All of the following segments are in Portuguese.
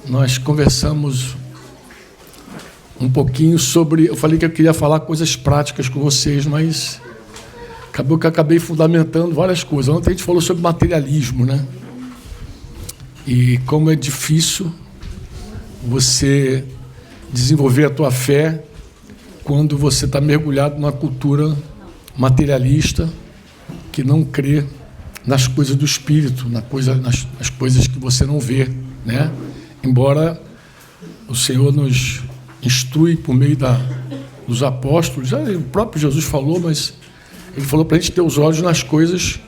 nós conversamos um pouquinho sobre... Eu falei que eu queria falar coisas práticas com vocês, mas acabou que eu acabei fundamentando várias coisas. Ontem a gente falou sobre materialismo, né? E como é difícil você desenvolver a tua fé quando você está mergulhado numa cultura materialista que não crê nas coisas do Espírito, nas coisas que você não vê, né? Embora o Senhor nos instrui por meio dos apóstolos, o próprio Jesus falou, mas ele falou para a gente ter os olhos nas coisas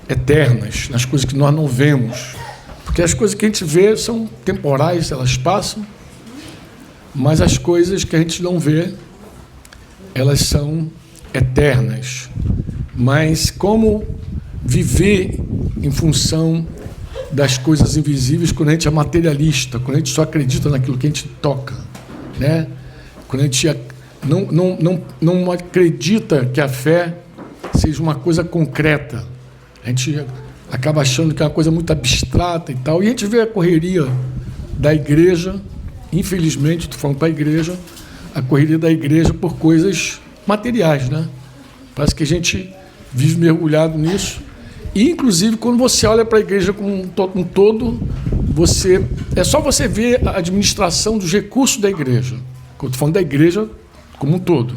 eternas, nas coisas que nós não vemos, porque as coisas que a gente vê são temporais, elas passam, mas as coisas que a gente não vê, elas são eternas. Mas como viver em função das coisas invisíveis quando a gente é materialista, quando a gente só acredita naquilo que a gente toca, né? Quando a gente não acredita que a fé seja uma coisa concreta, a gente acaba achando que é uma coisa muito abstrata e tal, e a gente vê a correria da igreja, infelizmente, estou falando para a igreja, a correria da igreja por coisas materiais, né? Parece que a gente vive mergulhado nisso. E, inclusive, quando você olha para a igreja como um todo, é só você ver a administração dos recursos da igreja. Estou falando da igreja como um todo.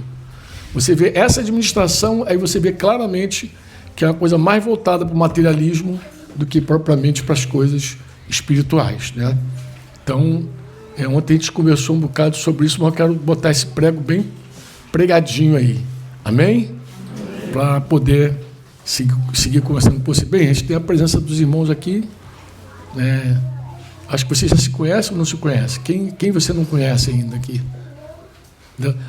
Você vê essa administração, aí você vê claramente que é uma coisa mais voltada para o materialismo do que propriamente para as coisas espirituais, né? Então, ontem a gente conversou um bocado sobre isso, mas eu quero botar esse prego bem pregadinho aí. Amém? Para poder seguir conversando com você. Bem, a gente tem a presença dos irmãos aqui, né? Acho que vocês já se conhecem ou não se conhecem? Quem você não conhece ainda aqui?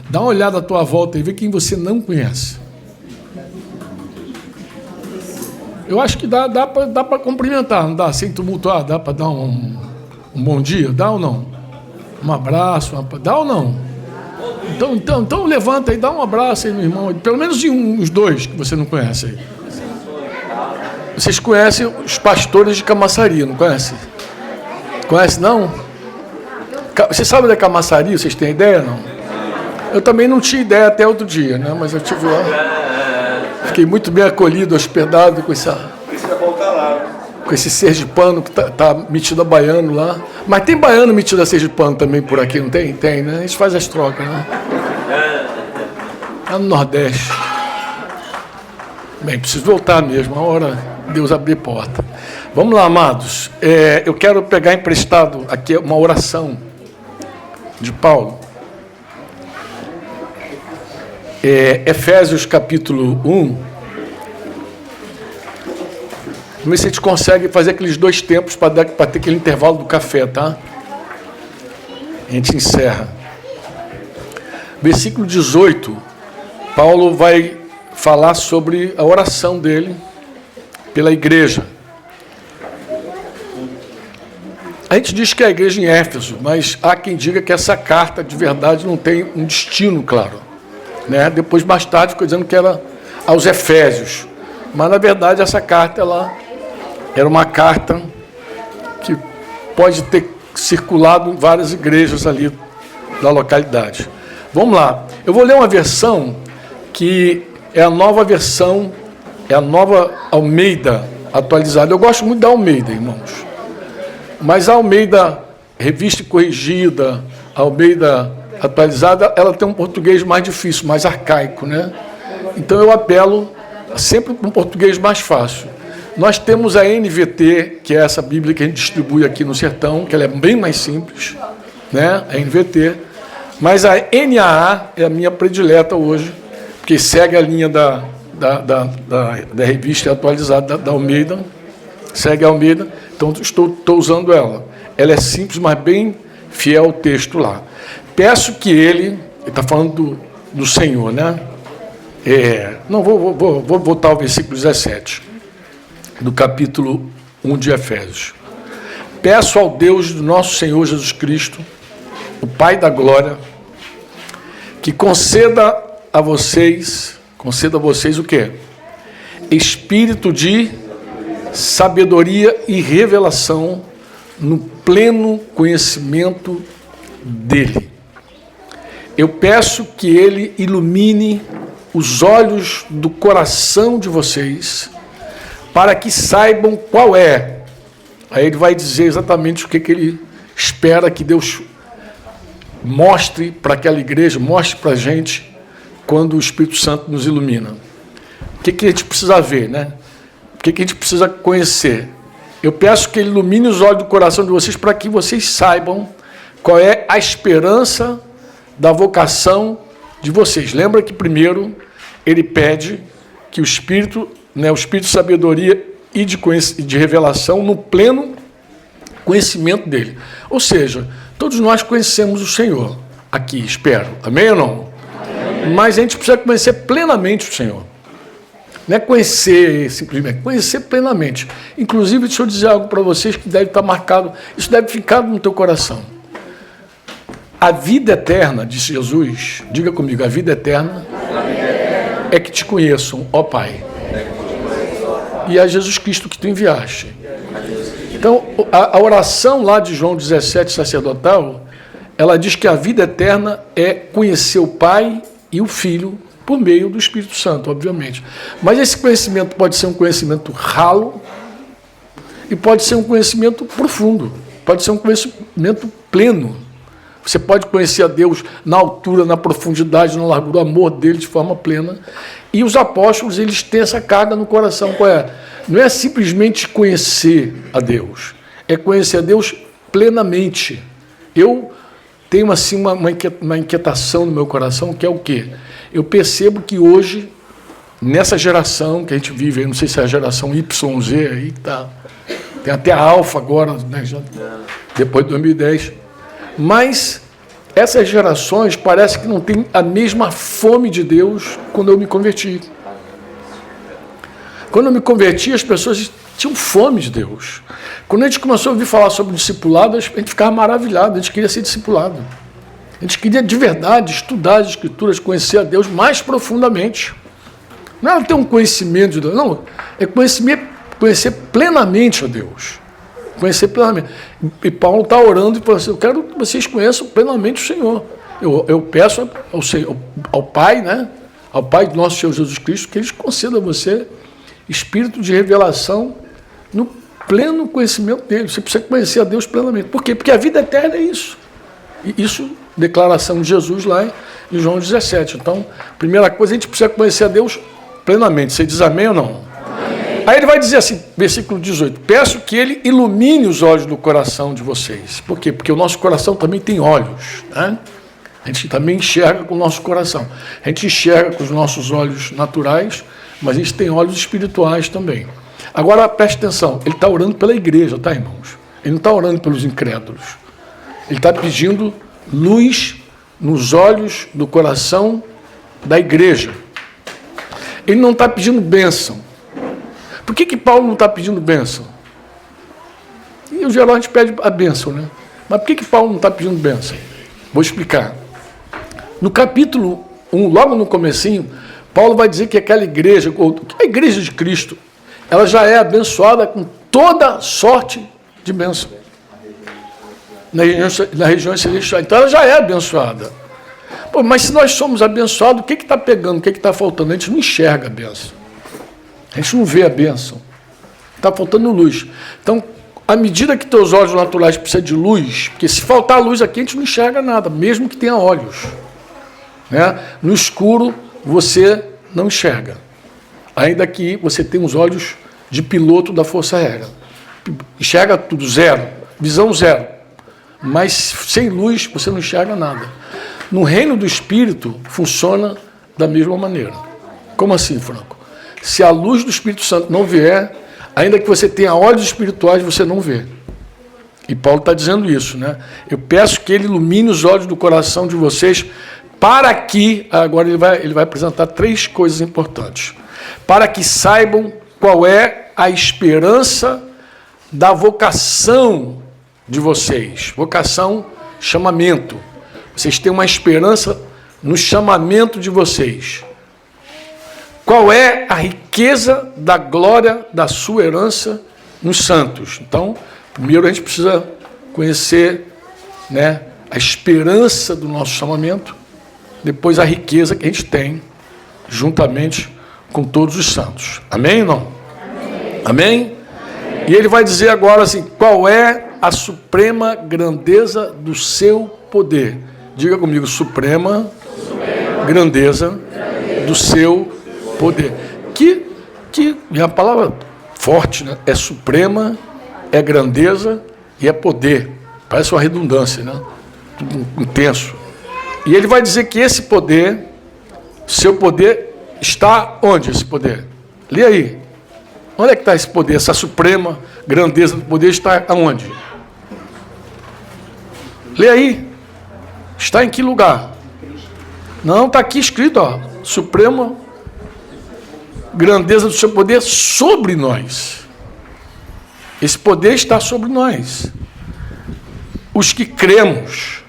Dá uma olhada à tua volta e vê quem você não conhece. Eu acho que dá para cumprimentar, não dá? Sem tumultuar, dá para dar um bom dia? Dá ou não? Um abraço? Dá ou não? Então levanta aí, dá um abraço aí no irmão, pelo menos de uns dois que você não conhece aí. Vocês conhecem os pastores de Camaçari, não conhecem? Conhece não? Você sabe da Camaçari? Vocês têm ideia, não? Eu também não tinha ideia até outro dia, né? Mas eu tive lá. Fiquei muito bem acolhido, hospedado com esse sergipano que tá metido a baiano lá. Mas tem baiano metido a sergipano também por aqui, não tem? Tem, né? A gente faz as trocas, né? Lá no Nordeste. Bem, preciso voltar mesmo, a hora Deus abrir porta. Vamos lá, amados. Eu quero pegar emprestado aqui uma oração de Paulo. Efésios capítulo 1. Vamos ver se a gente consegue fazer aqueles 2 tempos para ter aquele intervalo do café, tá? A gente encerra. Versículo 18. Paulo vai falar sobre a oração dele pela igreja. A gente diz que é a igreja em Éfeso, mas há quem diga que essa carta de verdade não tem um destino claro, né? Depois, mais tarde, ficou dizendo que era aos Efésios. Mas, na verdade, essa carta era uma carta que pode ter circulado em várias igrejas ali da localidade. Vamos lá. Eu vou ler uma versão que é a nova versão, é a nova Almeida atualizada. Eu gosto muito da Almeida, irmãos. Mas a Almeida Revista e Corrigida, a Almeida atualizada, ela tem um português mais difícil, mais arcaico, né? Então eu apelo sempre para um português mais fácil. Nós temos a NVT, que é essa Bíblia que a gente distribui aqui no Sertão, que ela é bem mais simples, né? A NVT. Mas a NAA é a minha predileta hoje, porque segue a linha da revista atualizada da Almeida, segue a Almeida, então estou usando ela. Ela é simples, mas bem fiel ao texto lá. Peço que ele está falando do Senhor, né? Não, vou voltar ao versículo 17, do capítulo 1 de Efésios. Peço ao Deus do nosso Senhor Jesus Cristo, o Pai da glória, que conceda a vocês o quê? Espírito de sabedoria e revelação no pleno conhecimento dele. Eu peço que ele ilumine os olhos do coração de vocês, para que saibam qual é. Aí ele vai dizer exatamente o que ele espera que Deus mostre para aquela igreja, mostre para a gente, quando o Espírito Santo nos ilumina. O que a gente precisa ver, né? O que a gente precisa conhecer? Eu peço que ele ilumine os olhos do coração de vocês, para que vocês saibam qual é a esperança da vocação de vocês. Lembra que primeiro ele pede que o Espírito, né, o Espírito de sabedoria e de revelação, no pleno conhecimento dele. Ou seja, todos nós conhecemos o Senhor aqui, espero. Amém ou não? Amém. Mas a gente precisa conhecer plenamente o Senhor. Não é conhecer simplesmente, conhecer plenamente. Inclusive, deixa eu dizer algo para vocês que deve estar marcado, isso deve ficar no teu coração. A vida eterna, disse Jesus, diga comigo, a vida eterna é que te conheçam, ó Pai, e a Jesus Cristo que tu enviaste. Então, a oração lá de João 17, sacerdotal, ela diz que a vida eterna é conhecer o Pai e o Filho por meio do Espírito Santo, obviamente. Mas esse conhecimento pode ser um conhecimento ralo e pode ser um conhecimento profundo, pode ser um conhecimento pleno. Você pode conhecer a Deus na altura, na profundidade, na largura, o amor dele de forma plena. E os apóstolos, eles têm essa carga no coração. Qual é? Não é simplesmente conhecer a Deus, é conhecer a Deus plenamente. Eu tenho assim uma inquietação no meu coração, que é o quê? Eu percebo que hoje, nessa geração que a gente vive, não sei se é a geração YZ, aí tá, tem até a Alfa agora, né, já, depois de 2010, mas essas gerações parece que não têm a mesma fome de Deus quando eu me converti. Quando eu me converti, as pessoas tinham fome de Deus. Quando a gente começou a ouvir falar sobre discipulado, a gente ficava maravilhado, a gente queria ser discipulado. A gente queria de verdade estudar as Escrituras, conhecer a Deus mais profundamente. Não é ter um conhecimento de Deus, não, é conhecer plenamente a Deus. Conhecer plenamente. E Paulo está orando e falando assim, eu quero que vocês conheçam plenamente o Senhor. Eu peço ao, Senhor, ao Pai, né? Ao Pai do nosso Senhor Jesus Cristo, que Ele conceda a você espírito de revelação no pleno conhecimento dele. Você precisa conhecer a Deus plenamente. Por quê? Porque a vida eterna é isso. E isso, declaração de Jesus lá em João 17. Então, primeira coisa, a gente precisa conhecer a Deus plenamente. Você diz amém ou não? Amém. Aí ele vai dizer assim, versículo 18, peço que ele ilumine os olhos do coração de vocês. Por quê? Porque o nosso coração também tem olhos, né? A gente também enxerga com o nosso coração. A gente enxerga com os nossos olhos naturais, mas a gente tem olhos espirituais também. Agora, preste atenção, ele está orando pela igreja, tá, irmãos? Ele não está orando pelos incrédulos. Ele está pedindo luz nos olhos do coração da igreja. Ele não está pedindo bênção. Por que Paulo não está pedindo bênção? E, em geral, a gente pede a bênção, né? Mas por que Paulo não está pedindo bênção? Vou explicar. No capítulo 1, logo no comecinho, Paulo vai dizer que aquela igreja, a igreja de Cristo, ela já é abençoada com toda sorte de bênção. Na região celestial. Então ela já é abençoada. Pô, mas se nós somos abençoados, o que está pegando? O que está faltando? A gente não enxerga a bênção. A gente não vê a bênção. Está faltando luz. Então, à medida que teus olhos naturais precisam de luz, porque se faltar luz aqui, a gente não enxerga nada, mesmo que tenha olhos. Né? No escuro, você não enxerga. Ainda que você tenha os olhos de piloto da Força Aérea. Enxerga tudo, zero. Visão zero. Mas sem luz, você não enxerga nada. No reino do Espírito, funciona da mesma maneira. Como assim, Franco? Se a luz do Espírito Santo não vier, ainda que você tenha olhos espirituais, você não vê. E Paulo está dizendo isso, né? Eu peço que ele ilumine os olhos do coração de vocês, para que, agora ele vai apresentar 3 coisas importantes, para que saibam qual é a esperança da vocação de vocês. Vocação, chamamento. Vocês têm uma esperança no chamamento de vocês. Qual é a riqueza da glória da sua herança nos santos? Então, Primeiro a gente precisa conhecer, né, a esperança do nosso chamamento, depois a riqueza que a gente tem, juntamente com todos os santos. Amém ou não? Amém? Amém? E ele vai dizer agora assim, qual é a suprema grandeza do seu poder? Diga comigo, suprema grandeza do seu poder. Que é uma palavra forte, né? É suprema, é grandeza e é poder. Parece uma redundância, né? Tudo intenso. E ele vai dizer que esse poder, seu poder, está onde esse poder? Lê aí. Onde é que está esse poder? Essa suprema grandeza do poder está aonde? Lê aí. Está em que lugar? Não, está aqui escrito, ó. Suprema grandeza do seu poder sobre nós. Esse poder está sobre nós. Os que cremos,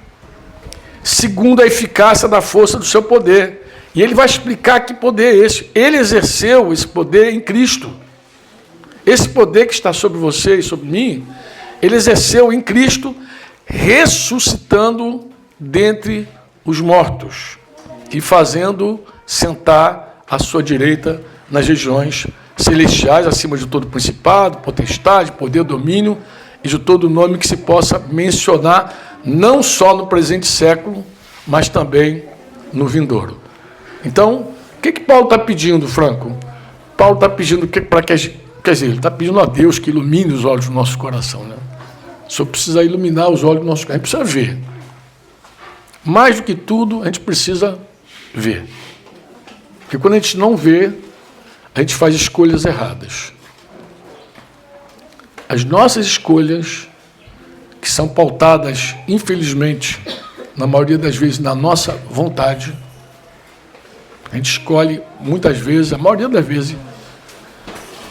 segundo a eficácia da força do seu poder. E ele vai explicar que poder é esse. Ele exerceu esse poder em Cristo. Esse poder que está sobre você e sobre mim, ele exerceu em Cristo, ressuscitando dentre os mortos e fazendo sentar à sua direita nas regiões celestiais, acima de todo principado, potestade, poder, domínio e de todo nome que se possa mencionar, não só no presente século, mas também no vindouro. Então, o que Paulo está pedindo, Franco? Paulo está pedindo para que a gente, quer dizer, ele está pedindo a Deus que ilumine os olhos do nosso coração, né? Só precisa iluminar os olhos do nosso coração, a gente precisa ver. Mais do que tudo, a gente precisa ver. Porque quando a gente não vê, a gente faz escolhas erradas. As nossas escolhas, que são pautadas, infelizmente, na maioria das vezes, na nossa vontade, a gente escolhe, muitas vezes, a maioria das vezes,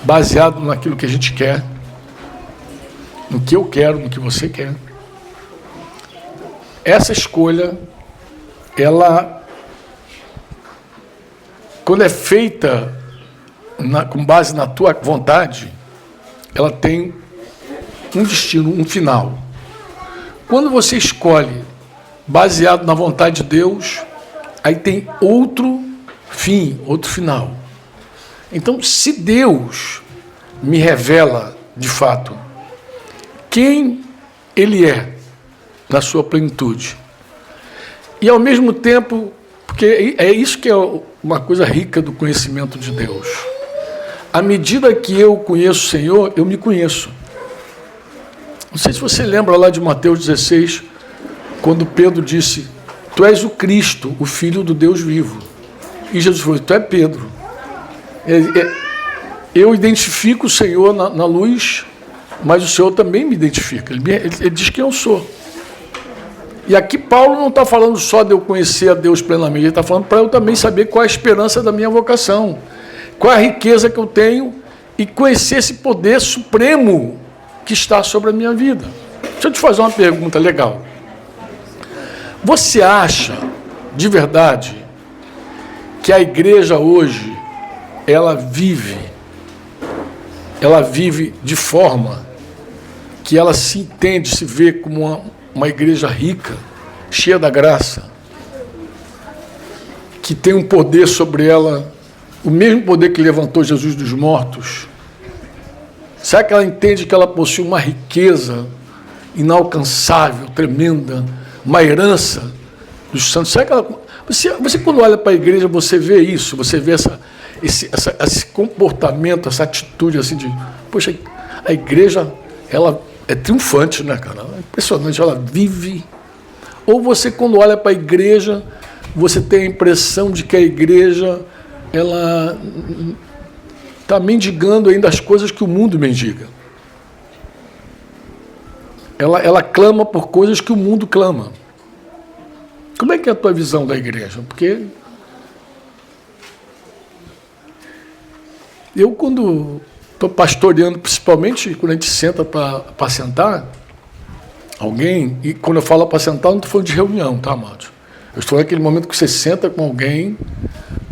baseado naquilo que a gente quer, no que eu quero, no que você quer. Essa escolha, ela, quando é feita com base na tua vontade, ela tem um destino, um final. Quando você escolhe baseado na vontade de Deus, aí tem outro fim, outro final. Então, se Deus me revela, de fato, quem Ele é, na sua plenitude, e ao mesmo tempo, porque é isso que é uma coisa rica do conhecimento de Deus, à medida que eu conheço o Senhor, eu me conheço. Não sei se você lembra lá de Mateus 16, quando Pedro disse, tu és o Cristo, o Filho do Deus vivo. E Jesus falou, tu é Pedro. Eu identifico o Senhor na luz, mas o Senhor também me identifica. Ele diz quem eu sou. E aqui Paulo não está falando só de eu conhecer a Deus plenamente, ele está falando para eu também saber qual é a esperança da minha vocação, qual é a riqueza que eu tenho e conhecer esse poder supremo que está sobre a minha vida. Deixa eu te fazer uma pergunta legal. Você acha, de verdade, que a igreja hoje, ela vive de forma que ela se entende, se vê como uma igreja rica, cheia da graça, que tem um poder sobre ela, o mesmo poder que levantou Jesus dos mortos? Será que ela entende que ela possui uma riqueza inalcançável, tremenda, uma herança dos santos? Será que ela... Você quando olha para a igreja, você vê isso, você vê esse comportamento, essa atitude assim de... Poxa, a igreja, ela é triunfante, né, cara? É impressionante, ela vive... Ou você, quando olha para a igreja, você tem a impressão de que a igreja, ela está mendigando ainda as coisas que o mundo mendiga. Ela clama por coisas que o mundo clama. Como é que é a tua visão da igreja? Porque eu, quando estou pastoreando, principalmente quando a gente senta para apacentar alguém, e quando eu falo apacentar, não estou falando de reunião, tá, amados? Eu estou naquele momento que você senta com alguém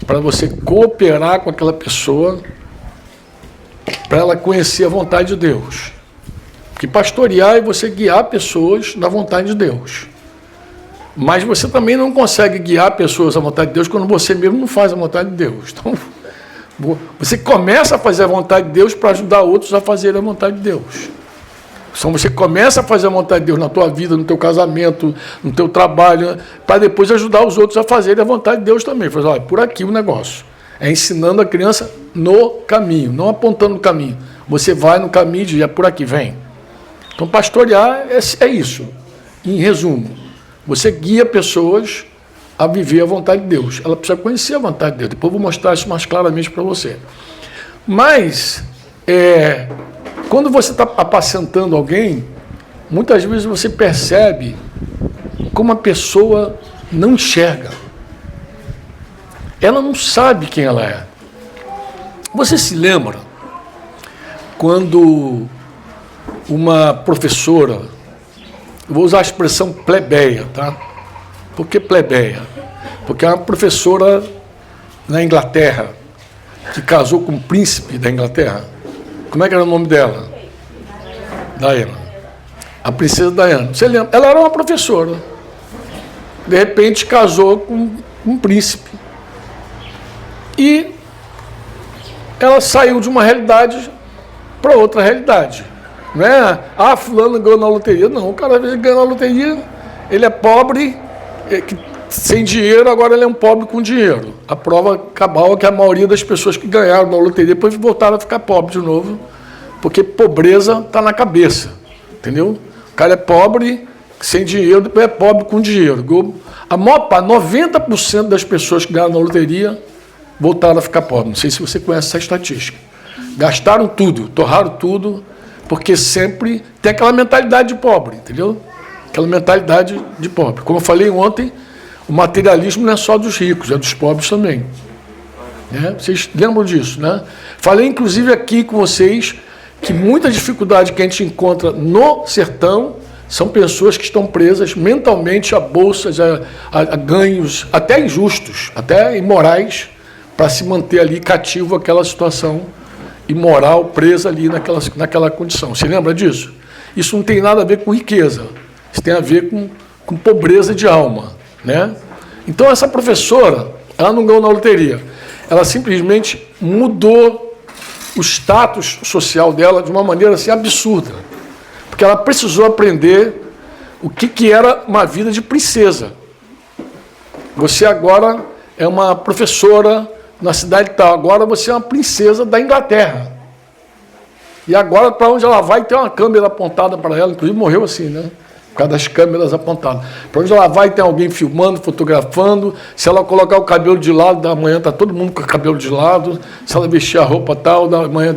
para você cooperar com aquela pessoa para ela conhecer a vontade de Deus. Porque pastorear é você guiar pessoas na vontade de Deus. Mas você também não consegue guiar pessoas à vontade de Deus quando você mesmo não faz a vontade de Deus. Então, você começa a fazer a vontade de Deus para ajudar outros a fazer a vontade de Deus. Então você começa a fazer a vontade de Deus na tua vida, no teu casamento, no teu trabalho, para depois ajudar os outros a fazerem a vontade de Deus também. Fala, olha, por aqui o negócio. É ensinando a criança no caminho, não apontando no caminho. Você vai no caminho e diz, é por aqui, vem. Então pastorear é isso. Em resumo, você guia pessoas a viver a vontade de Deus. Ela precisa conhecer a vontade de Deus. Depois eu vou mostrar isso mais claramente para você. Mas, quando você está apacentando alguém, muitas vezes você percebe como a pessoa não enxerga. Ela não sabe quem ela é. Você se lembra quando uma professora, eu vou usar a expressão plebeia, tá? Por que plebeia? Porque é uma professora na Inglaterra que casou com um príncipe da Inglaterra. Como é que era o nome dela? Diana. A princesa Diana. Você lembra? Ela era uma professora. De repente casou com um príncipe. E ela saiu de uma realidade para outra realidade. Não é, fulano ganhou na loteria. Não, o cara ganhou na loteria, ele é pobre, sem dinheiro, agora ele é um pobre com dinheiro. A prova cabal é que a maioria das pessoas que ganharam na loteria depois voltaram a ficar pobre de novo, porque pobreza está na cabeça, entendeu? O cara é pobre, sem dinheiro, depois é pobre com dinheiro. A maior parte, 90% das pessoas que ganharam na loteria voltaram a ficar pobres. Não sei se você conhece essa estatística. Gastaram tudo, torraram tudo, porque sempre tem aquela mentalidade de pobre, entendeu? Aquela mentalidade de pobre. Como eu falei ontem, o materialismo não é só dos ricos, é dos pobres também. Vocês lembram disso, né? Falei, inclusive, aqui com vocês que muita dificuldade que a gente encontra no sertão são pessoas que estão presas mentalmente a bolsas, a ganhos, até injustos, até imorais, para se manter ali cativo àquela situação imoral, presa ali naquela condição. Você lembra disso? Isso não tem nada a ver com riqueza, isso tem a ver com pobreza de alma, né? Então essa professora, ela não ganhou na loteria, ela simplesmente mudou o status social dela de uma maneira assim absurda, porque ela precisou aprender o que era uma vida de princesa. Você agora é uma professora na cidade tal, agora você é uma princesa da Inglaterra. E agora, para onde ela vai, tem uma câmera apontada para ela, inclusive morreu assim, né? Por causa das câmeras apontadas. Para onde ela vai, tem alguém filmando, fotografando. Se ela colocar o cabelo de lado, da manhã está todo mundo com o cabelo de lado. Se ela vestir a roupa tal, da manhã,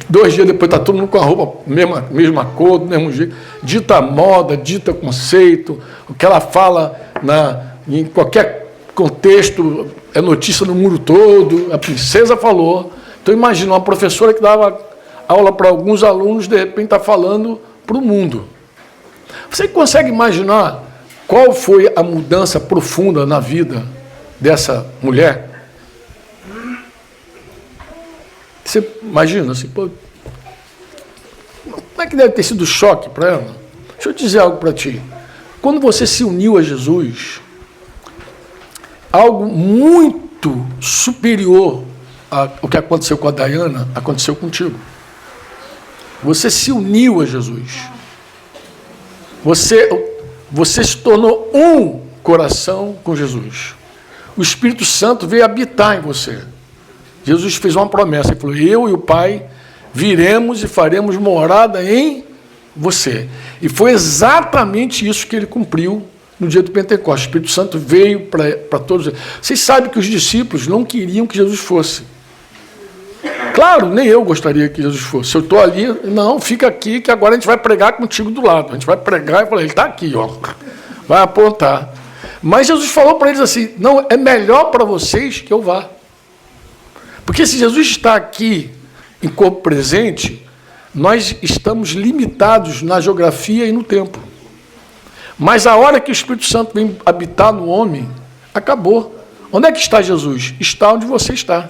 2 dias depois está todo mundo com a roupa mesma cor, do mesmo jeito. Dita moda, dita conceito. O que ela fala em qualquer contexto é notícia no mundo todo. A princesa falou. Então imagina uma professora que dava aula para alguns alunos, de repente está falando para o mundo. Você consegue imaginar qual foi a mudança profunda na vida dessa mulher? Você imagina assim, pô, como é que deve ter sido o choque para ela? Deixa eu dizer algo para ti. Quando você se uniu a Jesus, algo muito superior ao que aconteceu com a Diana, aconteceu contigo. Você se uniu a Jesus. Você se tornou um coração com Jesus. O Espírito Santo veio habitar em você. Jesus fez uma promessa, ele falou, eu e o Pai viremos e faremos morada em você. E foi exatamente isso que ele cumpriu no dia do Pentecostes. O Espírito Santo veio para todos. Vocês sabem que os discípulos não queriam que Jesus fosse. Claro, nem eu gostaria que Jesus fosse. Se eu estou ali, não, fica aqui que agora a gente vai pregar contigo do lado. A gente vai pregar e falar, ele está aqui, ó. Vai apontar. Mas Jesus falou para eles assim, não, é melhor para vocês que eu vá. Porque se Jesus está aqui em corpo presente, nós estamos limitados na geografia e no tempo. Mas a hora que o Espírito Santo vem habitar no homem, acabou. Onde é que está Jesus? Está onde você está.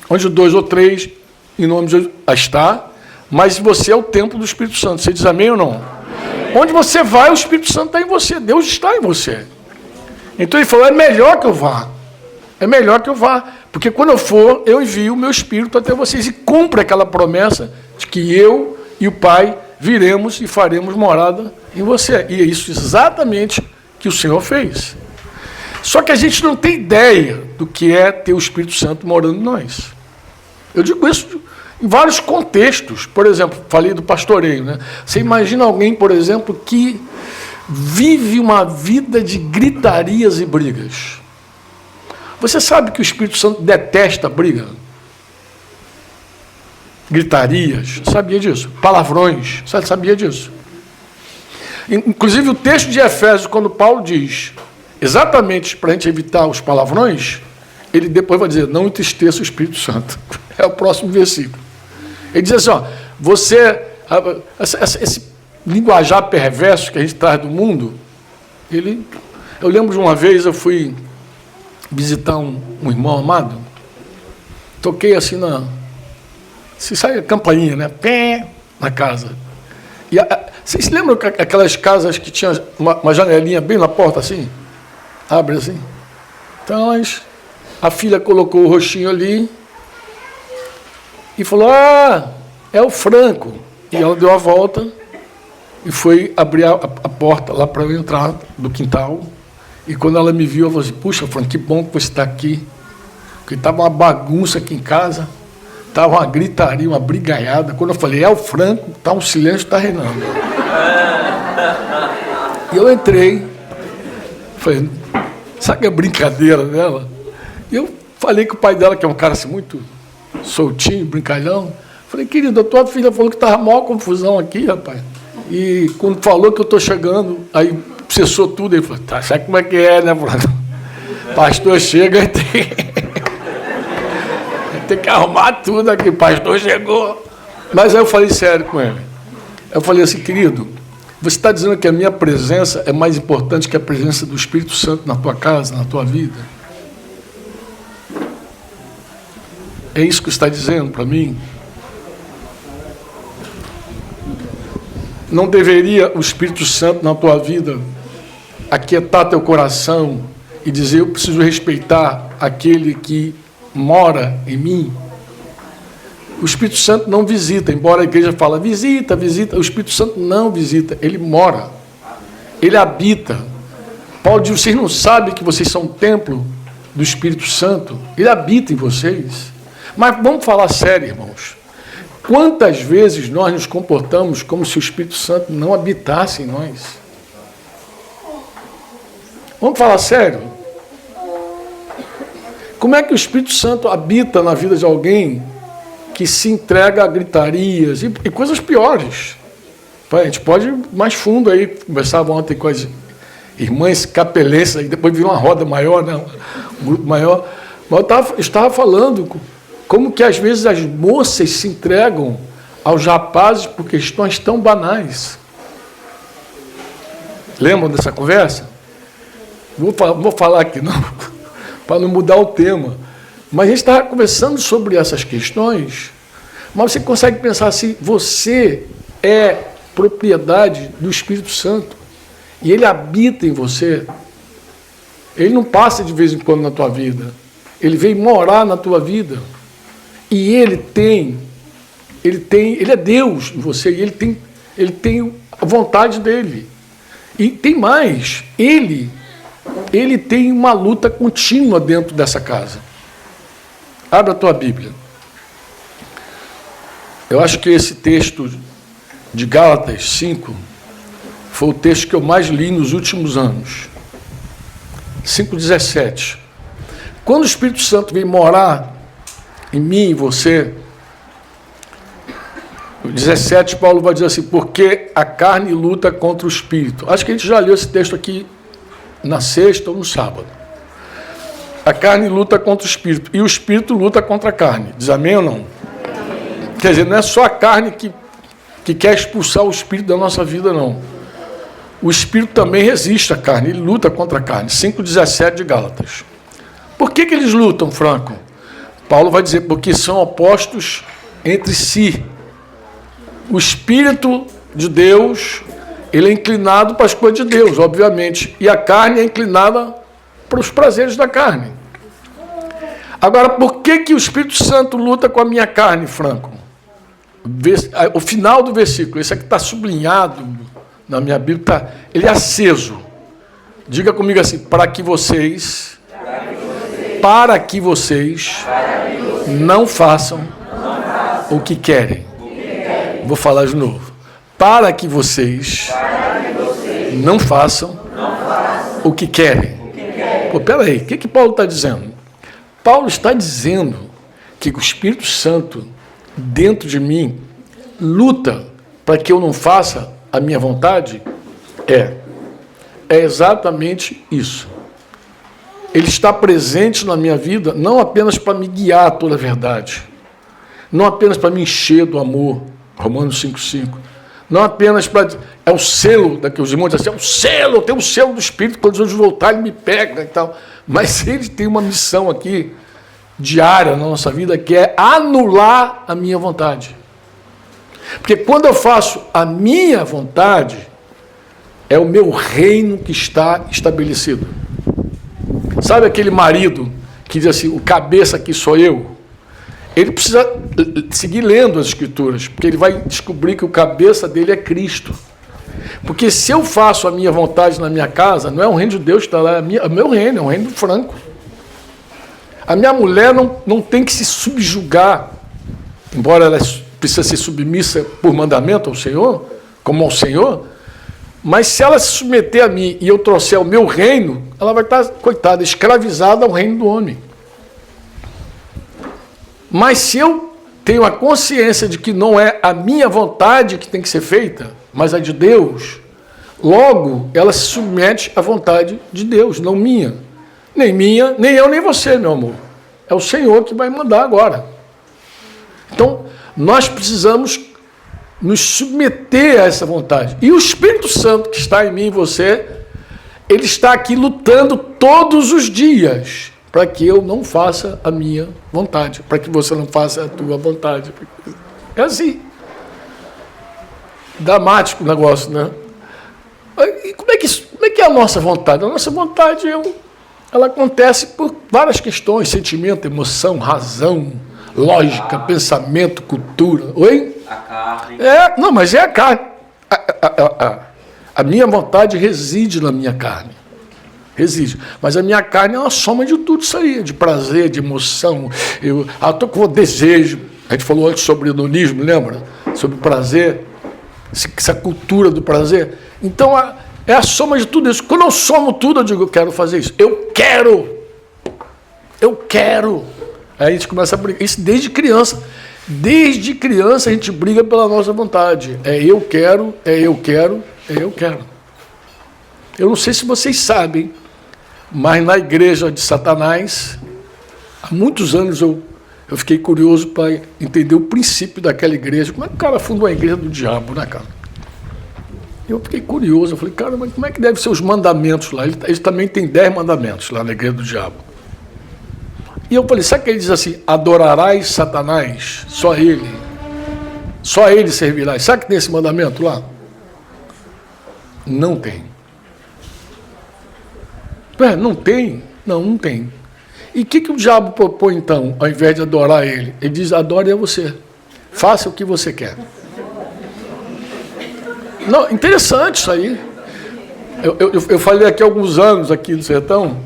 Onde 2 ou 3, em nome de Jesus, está, mas você é o templo do Espírito Santo. Você diz amém ou não? Amém. Onde você vai, o Espírito Santo está em você. Deus está em você. Então ele falou, é melhor que eu vá. É melhor que eu vá. Porque quando eu for, eu envio o meu Espírito até vocês. E cumpre aquela promessa de que eu e o Pai viremos e faremos morada em você. E é isso exatamente que o Senhor fez. Só que a gente não tem ideia do que é ter o Espírito Santo morando em nós. Eu digo isso em vários contextos. Por exemplo, falei do pastoreio, né? Você imagina alguém, por exemplo, que vive uma vida de gritarias e brigas. Você sabe que o Espírito Santo detesta briga? Gritarias, sabia disso? Palavrões, sabia disso? Inclusive o texto de Efésios, quando Paulo diz, exatamente para a gente evitar os palavrões, ele depois vai dizer, não entristeça o Espírito Santo. É o próximo versículo. Ele diz assim, ó, esse linguajar perverso que a gente traz do mundo, eu lembro de uma vez, eu fui visitar um irmão amado, toquei assim se sai a campainha, né? Pé, na casa. E vocês se lembram aquelas casas que tinha uma janelinha bem na porta assim? Abre assim. Então a filha colocou o rostinho ali e falou, é o Franco. E ela deu a volta e foi abrir a porta lá para eu entrar do quintal. E quando ela me viu, ela falou assim, puxa, Franco, que bom que você está aqui. Porque estava uma bagunça aqui em casa, estava uma gritaria, uma brigaiada. Quando eu falei, é o Franco, está um silêncio, está reinando. E eu entrei, falei, sabe que é brincadeira dela? E eu falei com o pai dela, que é um cara assim muito soltinho, brincalhão. Falei, querido, a tua filha falou que estava a maior confusão aqui, rapaz. E quando falou que eu estou chegando, aí cessou tudo, ele falou, tá, sabe como é que é, né, Franco? Pastor chega e tem que arrumar tudo aqui, pastor chegou. Mas aí eu falei sério com ele. Eu falei assim, querido, você está dizendo que a minha presença é mais importante que a presença do Espírito Santo na tua casa, na tua vida? É isso que você está dizendo para mim? Não deveria o Espírito Santo na tua vida aquietar teu coração e dizer, eu preciso respeitar aquele que mora em mim? O Espírito Santo não visita, embora a igreja fala, visita, visita, o Espírito Santo não visita, ele mora, ele habita. Paulo diz, vocês não sabem que vocês são um templo do Espírito Santo? Ele habita em vocês. Mas vamos falar sério, irmãos. Quantas vezes nós nos comportamos como se o Espírito Santo não habitasse em nós? Vamos falar sério? Como é que o Espírito Santo habita na vida de alguém que se entrega a gritarias e coisas piores? A gente pode ir mais fundo aí, conversava ontem com as irmãs capelenses, e depois virou uma roda maior, né? Um grupo maior. Mas eu estava falando como que às vezes as moças se entregam aos rapazes por questões tão banais. Lembram dessa conversa? Vou falar aqui não, para não mudar o tema. Mas a gente estava conversando sobre essas questões, mas você consegue pensar assim, você é propriedade do Espírito Santo, e ele habita em você. Ele não passa de vez em quando na tua vida, ele vem morar na tua vida. E ele é Deus em você, e ele tem a vontade dele. E tem mais, ele tem uma luta contínua dentro dessa casa. Abra a tua Bíblia. Eu acho que esse texto de Gálatas 5 foi o texto que eu mais li nos últimos anos. 5,17. Quando o Espírito Santo vem morar em mim e você, no 17, Paulo vai dizer assim, porque a carne luta contra o Espírito. Acho que a gente já leu esse texto aqui na sexta ou no sábado. A carne luta contra o Espírito, e o Espírito luta contra a carne. Diz amém ou não? Amém. Quer dizer, não é só a carne que quer expulsar o Espírito da nossa vida, não. O Espírito também resiste à carne, ele luta contra a carne. 5,17 de Gálatas. Por que eles lutam, Franco? Paulo vai dizer, porque são opostos entre si. O Espírito de Deus, ele é inclinado para as coisas de Deus, obviamente. E a carne é inclinada para os prazeres da carne. Agora, por que o Espírito Santo luta com a minha carne, Franco? O final do versículo, esse aqui está sublinhado na minha Bíblia, ele é aceso. Diga comigo assim, para que vocês não façam o que querem. Vou falar de novo. Para que vocês não façam o que querem. Pô, peraí, o que Paulo está dizendo? Paulo está dizendo que o Espírito Santo, dentro de mim, luta para que eu não faça a minha vontade? É exatamente isso. Ele está presente na minha vida, não apenas para me guiar a toda a verdade, não apenas para me encher do amor, Romanos 5,5, não apenas para... É o selo, daqui os irmãos dizem assim, é o selo, tem o selo do Espírito, quando Jesus voltar ele me pega e tal. Mas ele tem uma missão aqui, diária na nossa vida, que é anular a minha vontade. Porque quando eu faço a minha vontade, é o meu reino que está estabelecido. Sabe aquele marido que diz assim, o cabeça aqui sou eu? Ele precisa seguir lendo as Escrituras, porque ele vai descobrir que o cabeça dele é Cristo. Porque se eu faço a minha vontade na minha casa, não é o reino de Deus que está lá, é o meu reino, é o reino do Franco. A minha mulher não tem que se subjugar, embora ela precisa ser submissa por mandamento ao Senhor, como ao Senhor, mas se ela se submeter a mim e eu trouxer o meu reino, ela vai estar, coitada, escravizada ao reino do homem. Mas se eu tenho a consciência de que não é a minha vontade que tem que ser feita, mas a de Deus, logo ela se submete à vontade de Deus, não minha. Nem minha, nem eu, nem você, meu amor. É o Senhor que vai mandar agora. Então, nós precisamos nos submeter a essa vontade. E o Espírito Santo que está em mim e você, ele está aqui lutando todos os dias para que eu não faça a minha vontade, para que você não faça a tua vontade. É assim. Dramático o negócio, né? E como é que é a nossa vontade? A nossa vontade, ela acontece por várias questões, sentimento, emoção, razão, lógica, pensamento, cultura. Oi? A carne. Não, mas é a carne. A minha vontade reside na minha carne. Reside. Mas a minha carne é uma soma de tudo isso aí, de prazer, de emoção. Eu estou com desejo. A gente falou antes sobre hedonismo, lembra? Sobre prazer. Essa cultura do prazer. Então, é a soma de tudo isso. Quando eu somo tudo, eu digo, eu quero fazer isso. Eu quero. Aí a gente começa a brigar. Isso desde criança. Desde criança a gente briga pela nossa vontade. Eu quero. Eu não sei se vocês sabem, mas na igreja de Satanás, há muitos anos eu fiquei curioso para entender o princípio daquela igreja. Como é que o cara funda uma igreja do diabo, né, cara? Eu fiquei curioso, eu falei, cara, mas como é que devem ser os mandamentos lá? Eles também têm 10 mandamentos lá na igreja do diabo. E eu falei, sabe que ele diz assim, adorarás Satanás, só ele servirás. Sabe que tem esse mandamento lá? Não tem. Não tem? Não tem. E o que o diabo propõe então, ao invés de adorar ele? Ele diz, adore a você. Faça o que você quer. Não, interessante isso aí. Eu falei aqui há alguns anos, aqui no sertão,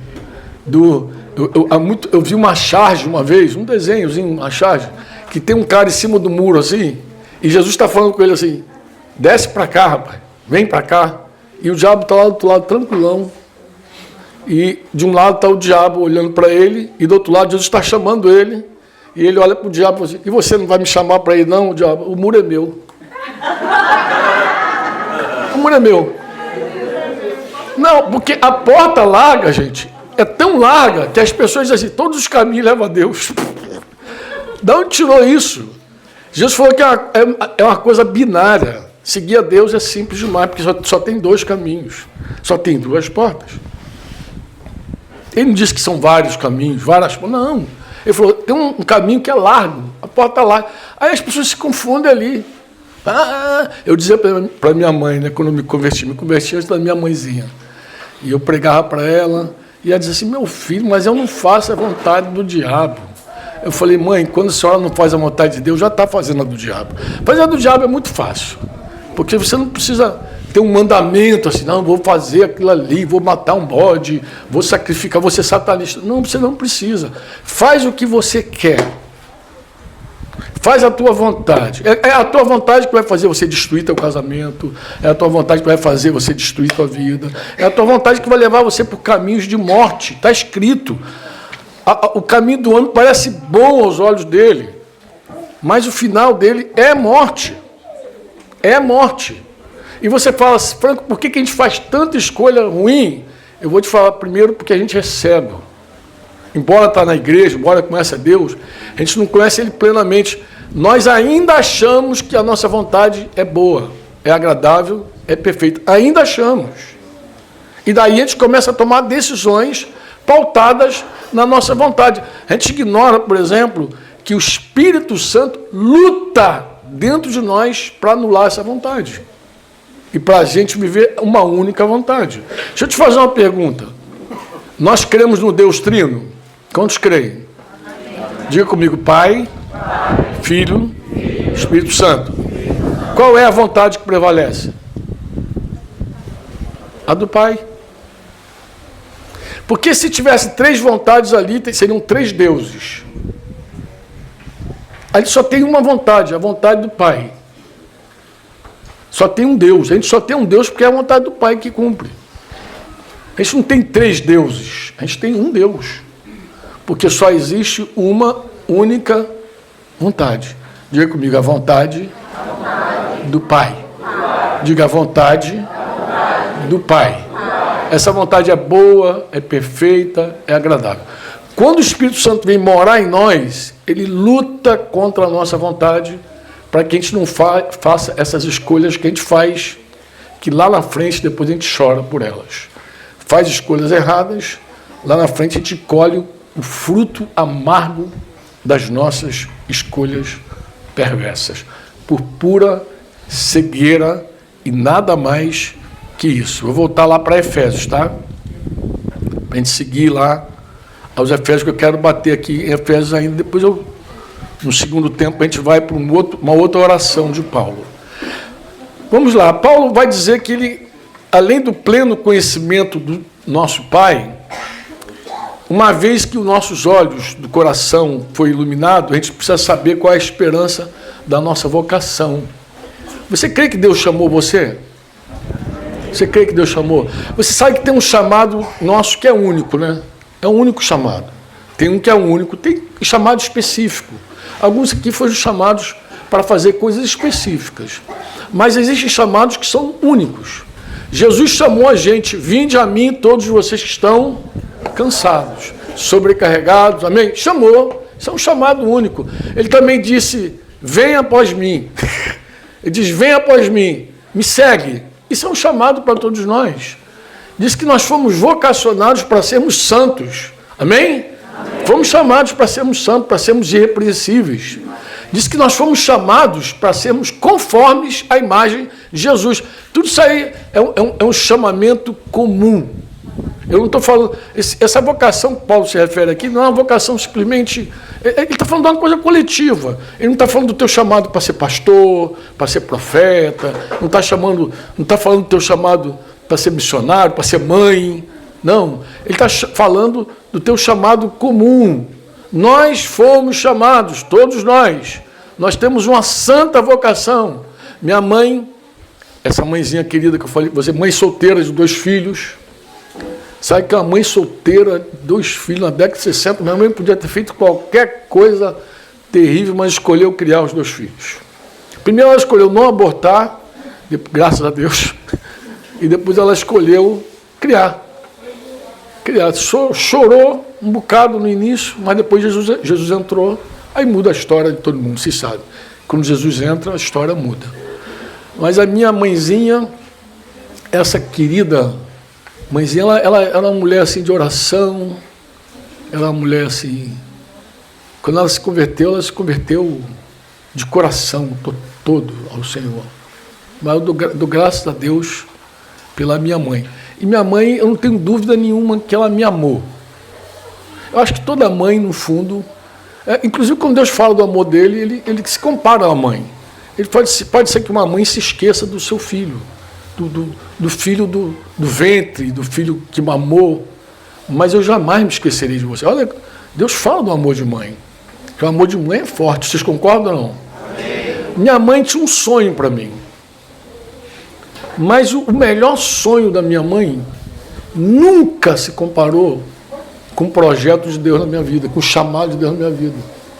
eu vi uma charge uma vez, um desenhozinho, uma charge, que tem um cara em cima do muro assim, e Jesus está falando com ele assim, desce para cá, rapaz, vem para cá. E o diabo está lá do outro lado, tranquilão. E de um lado está o diabo olhando para ele, e do outro lado Jesus está chamando ele, e ele olha para o diabo e fala assim, e você não vai me chamar para ir não, o diabo? O muro é meu. O muro é meu. Não, porque a porta larga, gente, é tão larga que as pessoas dizem assim, todos os caminhos levam a Deus. De onde tirou isso? Jesus falou que é uma coisa binária. Seguir a Deus é simples demais, porque só tem 2 caminhos, só tem 2 portas. Ele não disse que são vários caminhos, várias portas, não. Ele falou, tem um caminho que é largo, a porta é larga. Aí as pessoas se confundem ali. Eu dizia para minha mãe, né, quando eu me converti antes da minha mãezinha. E eu pregava para ela, e ela dizia assim, meu filho, mas eu não faço a vontade do diabo. Eu falei, mãe, quando a senhora não faz a vontade de Deus, já está fazendo a do diabo. Fazer a do diabo é muito fácil, porque você não precisa ter um mandamento assim, não, vou fazer aquilo ali, vou matar um bode, vou sacrificar, vou ser satanista. Não, você não precisa. Faz o que você quer. Faz a tua vontade. É a tua vontade que vai fazer você destruir teu casamento. É a tua vontade que vai fazer você destruir tua vida. É a tua vontade que vai levar você por caminhos de morte. Está escrito. O caminho do homem parece bom aos olhos dele, mas o final dele é morte. É morte. E você fala, Franco, por que a gente faz tanta escolha ruim? Eu vou te falar primeiro porque a gente é cego. Embora está na igreja, embora conheça Deus, a gente não conhece Ele plenamente. Nós ainda achamos que a nossa vontade é boa, é agradável, é perfeita. Ainda achamos. E daí a gente começa a tomar decisões pautadas na nossa vontade. A gente ignora, por exemplo, que o Espírito Santo luta dentro de nós para anular essa vontade. E para a gente viver uma única vontade. Deixa eu te fazer uma pergunta. Nós cremos no Deus Trino? Quantos creem? Diga comigo, Pai, Filho, Espírito Santo. Qual é a vontade que prevalece? A do Pai. Porque se tivesse 3 vontades ali, seriam 3 deuses. A gente só tem uma vontade, a vontade do Pai. Só tem um Deus. A gente só tem um Deus porque é a vontade do Pai que cumpre. A gente não tem 3 deuses. A gente tem um Deus. Porque só existe uma única vontade. Diga comigo, a vontade do Pai. Diga a vontade do Pai. Essa vontade é boa, é perfeita, é agradável. Quando o Espírito Santo vem morar em nós, ele luta contra a nossa vontade para que a gente não faça essas escolhas que a gente faz, que lá na frente depois a gente chora por elas. Faz escolhas erradas, lá na frente a gente colhe o fruto amargo das nossas escolhas perversas, por pura cegueira e nada mais que isso. Eu vou voltar lá para Efésios, tá? Para a gente seguir lá aos Efésios, que eu quero bater aqui em Efésios ainda, depois no segundo tempo a gente vai para uma outra oração de Paulo. Vamos lá, Paulo vai dizer que ele, além do pleno conhecimento do nosso Pai, uma vez que os nossos olhos do coração foi iluminado, a gente precisa saber qual é a esperança da nossa vocação. Você crê que Deus chamou você? Você crê que Deus chamou? Você sabe que tem um chamado nosso que é único, né? É um único chamado. Tem um que é único, tem chamado específico. Alguns aqui foram chamados para fazer coisas específicas. Mas existem chamados que são únicos. Jesus chamou a gente, vinde a mim todos vocês que estão cansados, sobrecarregados, amém? Chamou, isso é um chamado único. Ele também disse, venha após mim. Ele diz, venha após mim, me segue. Isso é um chamado para todos nós. Diz que nós fomos vocacionados para sermos santos, amém? Fomos chamados para sermos santos, para sermos irrepreensíveis. Diz que nós fomos chamados para sermos conformes à imagem de Jesus. Tudo isso aí é um chamamento comum. Eu não estou falando... Essa vocação que Paulo se refere aqui não é uma vocação simplesmente... Ele está falando de uma coisa coletiva. Ele não está falando do teu chamado para ser pastor, para ser profeta, não está falando do teu chamado para ser missionário, para ser mãe. Não. Ele está falando do teu chamado comum. Nós fomos chamados, todos nós. Nós temos uma santa vocação. Minha mãe, essa mãezinha querida que eu falei, você mãe solteira de 2 filhos, sabe que uma mãe solteira, 2 filhos, na década de 60, minha mãe podia ter feito qualquer coisa terrível, mas escolheu criar os 2 filhos. Primeiro ela escolheu não abortar, graças a Deus, e depois ela escolheu criar. Chorou um bocado no início, mas depois Jesus entrou, aí muda a história de todo mundo, se sabe. Quando Jesus entra, a história muda. Mas a minha mãezinha, essa querida mãezinha, ela era uma mulher assim de oração, ela era uma mulher assim... Quando ela se converteu de coração, todo ao Senhor. Mas eu dou graças a Deus pela minha mãe. E minha mãe, eu não tenho dúvida nenhuma que ela me amou. Eu acho que toda mãe, no fundo, inclusive quando Deus fala do amor dele, ele se compara à mãe. Ele pode ser que uma mãe se esqueça do seu filho, do filho do ventre, do filho que mamou, mas eu jamais me esquecerei de você. Olha, Deus fala do amor de mãe, que o amor de mãe é forte. Vocês concordam ou não? Amém. Minha mãe tinha um sonho para mim, mas o melhor sonho da minha mãe nunca se comparou com o projeto de Deus na minha vida, com o chamado de Deus na minha vida.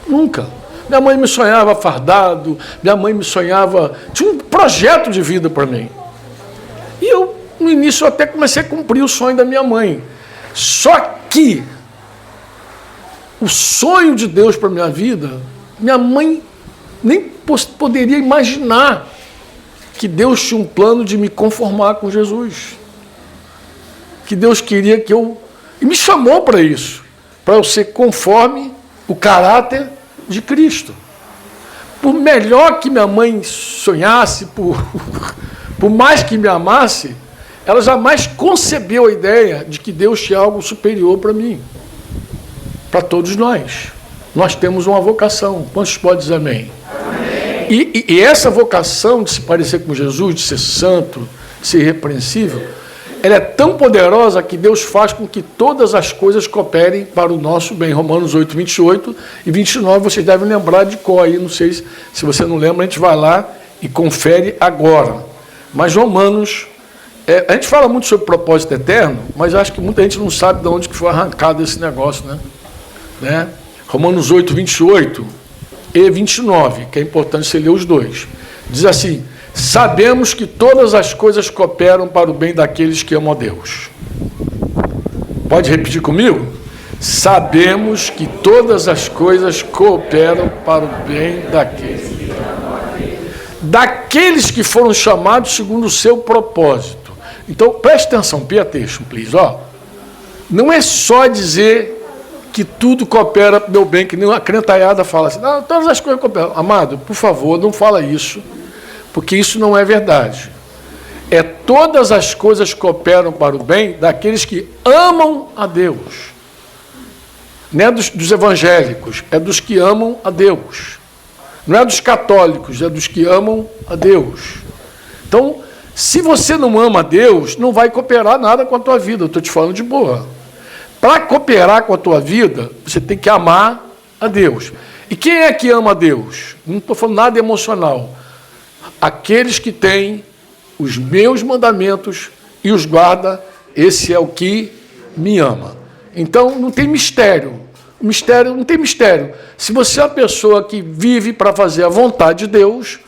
Nunca. Minha mãe me sonhava fardado, minha mãe me sonhava... Tinha um projeto de vida para mim. E eu, no início, até comecei a cumprir o sonho da minha mãe. Só que o sonho de Deus para a minha vida, minha mãe nem poderia imaginar que Deus tinha um plano de me conformar com Jesus. Que Deus queria que eu... E me chamou para isso, para eu ser conforme o caráter de Cristo. Por melhor que minha mãe sonhasse, por mais que me amasse, ela jamais concebeu a ideia de que Deus tinha algo superior para mim. Para todos nós. Nós temos uma vocação. Quantos podem dizer amém? Amém. E essa vocação de se parecer com Jesus, de ser santo, de ser irrepreensível, ela é tão poderosa que Deus faz com que todas as coisas cooperem para o nosso bem. Romanos 8, 28 e 29, vocês devem lembrar de cor aí, não sei se você não lembra, a gente vai lá e confere agora. Mas Romanos, a gente fala muito sobre propósito eterno, mas acho que muita gente não sabe de onde que foi arrancado esse negócio, né? Romanos 8, 28 e 29, que é importante você ler os dois. Diz assim: sabemos que todas as coisas cooperam para o bem daqueles que amam a Deus. Pode repetir comigo? Sabemos que todas as coisas cooperam para o bem daqueles que foram chamados segundo o seu propósito. Então, preste atenção, pay attention, please. Não é só dizer que tudo coopera para o meu bem, que nem uma crentaiada fala assim, não, todas as coisas cooperam. Amado, por favor, não fala isso, porque isso não é verdade. É todas as coisas cooperam para o bem daqueles que amam a Deus. Não é dos evangélicos, é dos que amam a Deus. Não é dos católicos, é dos que amam a Deus. Então, se você não ama a Deus, não vai cooperar nada com a tua vida. Eu estou te falando de boa. Para cooperar com a tua vida, você tem que amar a Deus. E quem é que ama a Deus? Não estou falando nada emocional. Aqueles que têm os meus mandamentos e os guarda, esse é o que me ama. Então, não tem mistério. Não tem mistério. Se você é uma pessoa que vive para fazer a vontade de Deus,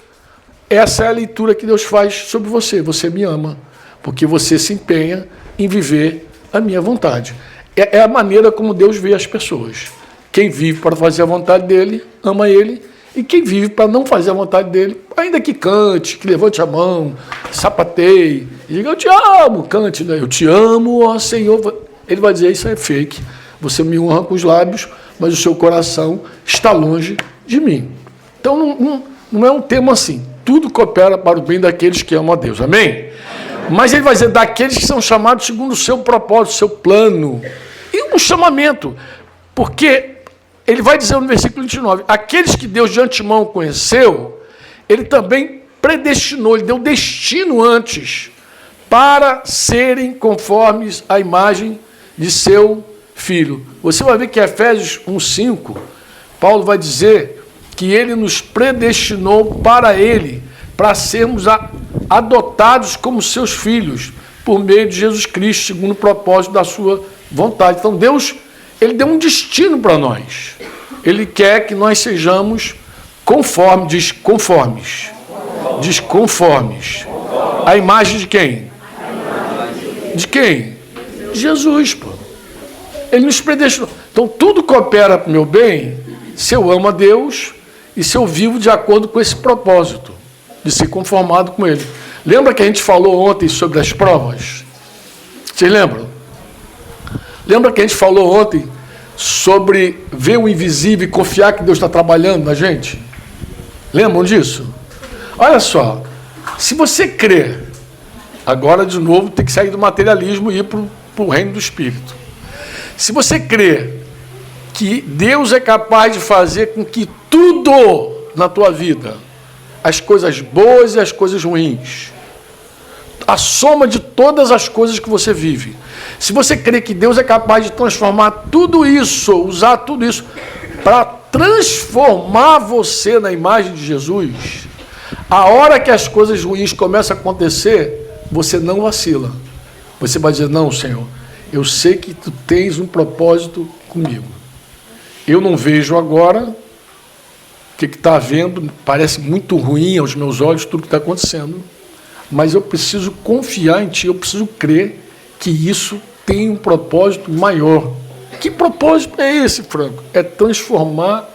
essa é a leitura que Deus faz sobre você. Você me ama, porque você se empenha em viver a minha vontade. É a maneira como Deus vê as pessoas. Quem vive para fazer a vontade dele, ama ele. E quem vive para não fazer a vontade dele, ainda que cante, que levante a mão, sapateie, e diga, eu te amo, cante, né? Eu te amo, ó Senhor. Ele vai dizer, isso é fake. Você me honra com os lábios, mas o seu coração está longe de mim. Então, não é um tema assim. Tudo coopera para o bem daqueles que amam a Deus. Amém? Mas ele vai dizer, daqueles que são chamados segundo o seu propósito, o seu plano. E um chamamento. Porque ele vai dizer no versículo 29, aqueles que Deus de antemão conheceu, ele também predestinou, ele deu destino antes, para serem conformes à imagem de seu Filho. Você vai ver que Efésios 1:5, Paulo vai dizer que ele nos predestinou para ele, para sermos adotados como seus filhos, por meio de Jesus Cristo, segundo o propósito da sua vontade. Então Deus, ele deu um destino para nós. Ele quer que nós sejamos conformes. Diz conformes. A imagem de quem? De quem? De Jesus, pô. Ele nos predestinou. Então, tudo coopera para o meu bem se eu amo a Deus e se eu vivo de acordo com esse propósito, de ser conformado com Ele. Lembra que a gente falou ontem sobre as provas? Vocês lembram? Lembra que a gente falou ontem sobre ver o invisível e confiar que Deus está trabalhando na gente? Lembram disso? Olha só, se você crê, agora de novo tem que sair do materialismo e ir para o reino do Espírito. Se você crê que Deus é capaz de fazer com que tudo na tua vida, as coisas boas e as coisas ruins, a soma de todas as coisas que você vive, se você crê que Deus é capaz de transformar tudo isso, usar tudo isso para transformar você na imagem de Jesus, a hora que as coisas ruins começam a acontecer, você não vacila. Você vai dizer, não, Senhor, eu sei que tu tens um propósito comigo. Eu não vejo agora o que está havendo, parece muito ruim aos meus olhos tudo que está acontecendo, mas eu preciso confiar em Ti, eu preciso crer que isso tem um propósito maior. Que propósito é esse, Franco? É transformar